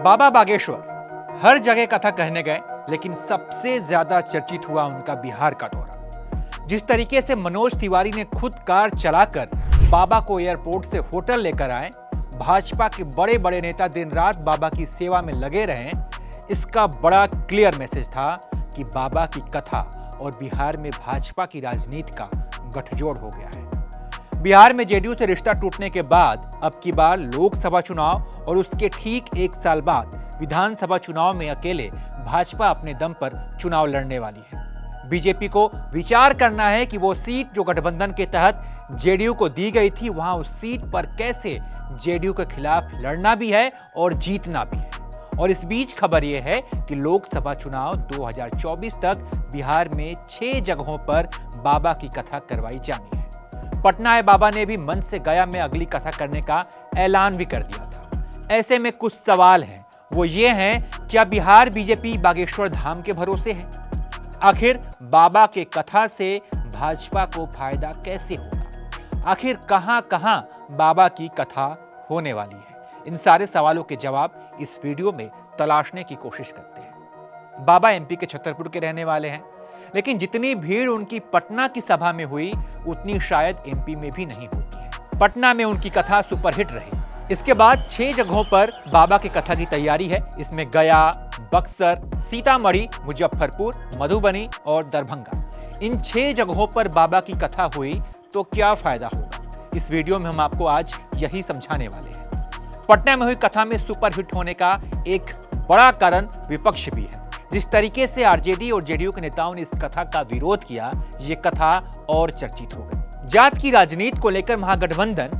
बाबा बागेश्वर हर जगह कथा कहने गए, लेकिन सबसे ज्यादा चर्चित हुआ उनका बिहार का दौरा। जिस तरीके से मनोज तिवारी ने खुद कार चलाकर बाबा को एयरपोर्ट से होटल लेकर आए, भाजपा के बड़े बड़े नेता दिन रात बाबा की सेवा में लगे रहे, इसका बड़ा क्लियर मैसेज था कि बाबा की कथा और बिहार में भाजपा की राजनीति का गठजोड़ हो गया है। बिहार में जेडीयू से रिश्ता टूटने के बाद अब की बार लोकसभा चुनाव और उसके ठीक एक साल बाद विधानसभा चुनाव में अकेले भाजपा अपने दम पर चुनाव लड़ने वाली है। बीजेपी को विचार करना है कि वो सीट जो गठबंधन के तहत जेडीयू को दी गई थी, वहां उस सीट पर कैसे जेडीयू के खिलाफ लड़ना भी है और जीतना भी है। और इस बीच खबर यह है कि लोकसभा चुनाव 2024 तक बिहार में 6 जगहों पर बाबा की कथा करवाई जानी है। पटना आए बाबा ने भी मन से गया में अगली कथा करने का ऐलान भी कर दिया था। ऐसे में कुछ सवाल हैं, वो ये हैं, क्या बिहार बीजेपी बागेश्वर धाम के भरोसे है? आखिर बाबा के कथा से भाजपा को फायदा कैसे होगा? आखिर कहां-कहां बाबा की कथा होने वाली है? इन सारे सवालों के जवाब इस वीडियो में तलाशने की कोशिश करते हैं। बाबा एमपी के छतरपुर के रहने वाले हैं, लेकिन जितनी भीड़ उनकी पटना की सभा में हुई, उतनी शायद एमपी में भी नहीं होती है। पटना में उनकी कथा सुपरहिट रही। इसके बाद 6 जगहों पर बाबा की कथा की तैयारी है। इसमें गया, बक्सर, सीतामढ़ी, मुजफ्फरपुर, मधुबनी और दरभंगा। इन 6 जगहों पर बाबा की कथा हुई तो क्या फायदा होगा? इस वीडियो में हम आपको आज यही समझाने वाले हैं। पटना में हुई कथा में सुपरहिट होने का एक बड़ा कारण विपक्ष भी है। जिस तरीके से आरजेडी और जेडीयू के नेताओं ने इस कथा का विरोध किया, ये कथा और चर्चित हो गई। जात की राजनीति को लेकर महागठबंधन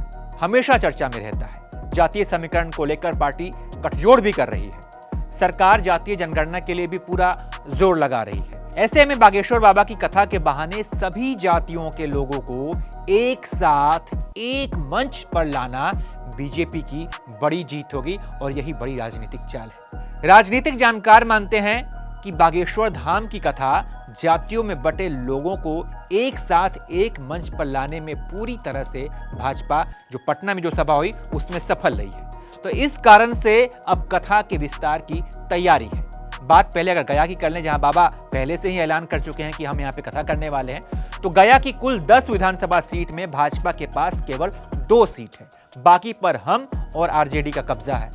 हमेशा चर्चा में रहता है। जातीय समीकरण को लेकर पार्टी गठजोड़ भी कर रही है। सरकार जातीय जनगणना के लिए भी पूरा जोर लगा रही है। ऐसे में बागेश्वर बाबा की कथा के बहाने सभी जातियों के लोगों को एक साथ एक मंच पर लाना बीजेपी की बड़ी जीत होगी और यही बड़ी राजनीतिक चाल है। राजनीतिक जानकार मानते हैं कि बागेश्वर धाम की कथा जातियों में बटे लोगों को एक साथ एक मंच पर लाने में पूरी तरह से भाजपा, जो पटना में जो सभा हुई, उसमें सफल रही है। तो इस कारण से अब कथा के विस्तार की तैयारी है। बात पहले अगर गया की कर लें, जहां बाबा पहले से ही ऐलान कर चुके हैं कि हम यहां पे कथा करने वाले हैं, तो गया की कुल 10 विधानसभा सीट में भाजपा के पास केवल 2 सीट है, बाकी पर हम और आरजेडी का कब्जा है।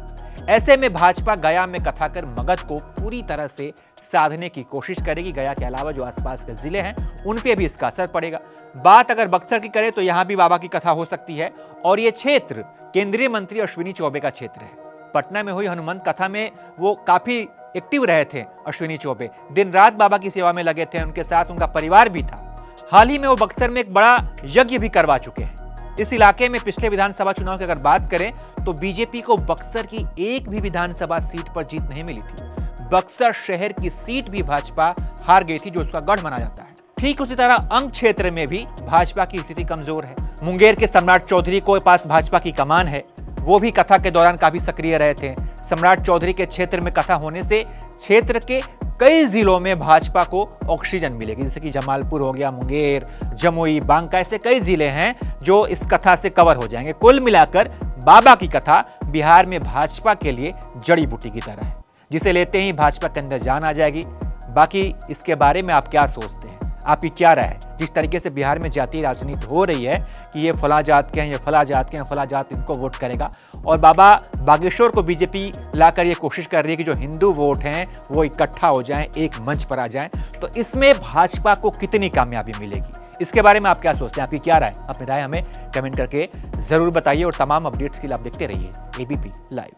ऐसे में भाजपा गया में कथा कर मगध को पूरी तरह से साधने की कोशिश करेगी। गया के अलावा जो आसपास के जिले हैं, उन पे भी इसका असर पड़ेगा। बात अगर बक्सर की करें तो यहां भी बाबा की कथा हो सकती है और यह क्षेत्र केंद्रीय मंत्री अश्विनी चौबे का क्षेत्र है। पटना में हुई हनुमंत कथा में वो काफी एक्टिव रहे थे। अश्विनी चौबे दिन रात बाबा की सेवा में लगे थे, उनके साथ उनका परिवार भी था। हाल ही में वो बक्सर में एक बड़ा यज्ञ भी करवा चुके हैं। इस इलाके में पिछले विधानसभा चुनाव की अगर बात करें तो बीजेपी को बक्सर की एक भी विधानसभा सीट पर जीत नहीं मिली थी। बक्सर शहर की सीट भी भाजपा हार गई थी, जो उसका गढ़ माना जाता है। ठीक उसी तरह अंग क्षेत्र में भी भाजपा की स्थिति कमजोर है। मुंगेर के सम्राट चौधरी को पास भाजपा की कमान है, वो भी कथा के दौरान काफी सक्रिय रहे थे। सम्राट चौधरी के क्षेत्र में कथा होने से क्षेत्र के कई जिलों में भाजपा को ऑक्सीजन मिलेगी, जैसे कि जमालपुर हो गया, मुंगेर, जमुई, बांका, ऐसे कई जिले हैं जो इस कथा से कवर हो जाएंगे। कुल मिलाकर बाबा की कथा बिहार में भाजपा के लिए जड़ी बूटी की तरह है, जिसे लेते ही भाजपा के अंदर जान आ जाएगी। बाकी इसके बारे में आप क्या सोचते हैं? आपकी क्या राय है? जिस तरीके से बिहार में जातीय राजनीति हो रही है कि ये फला जात के हैं, ये फला जात के हैं, फला जात इनको वोट करेगा, और बाबा बागेश्वर को बीजेपी लाकर ये कोशिश कर रही है कि जो हिंदू वोट हैं वो इकट्ठा हो जाएं, एक मंच पर आ जाएं, तो इसमें भाजपा को कितनी कामयाबी मिलेगी? इसके बारे में आप क्या सोचते हैं? आपकी क्या राय? अपनी राय हमें कमेंट करके जरूर बताइए और तमाम अपडेट्स के लिए आप देखते रहिए एबीपी लाइव।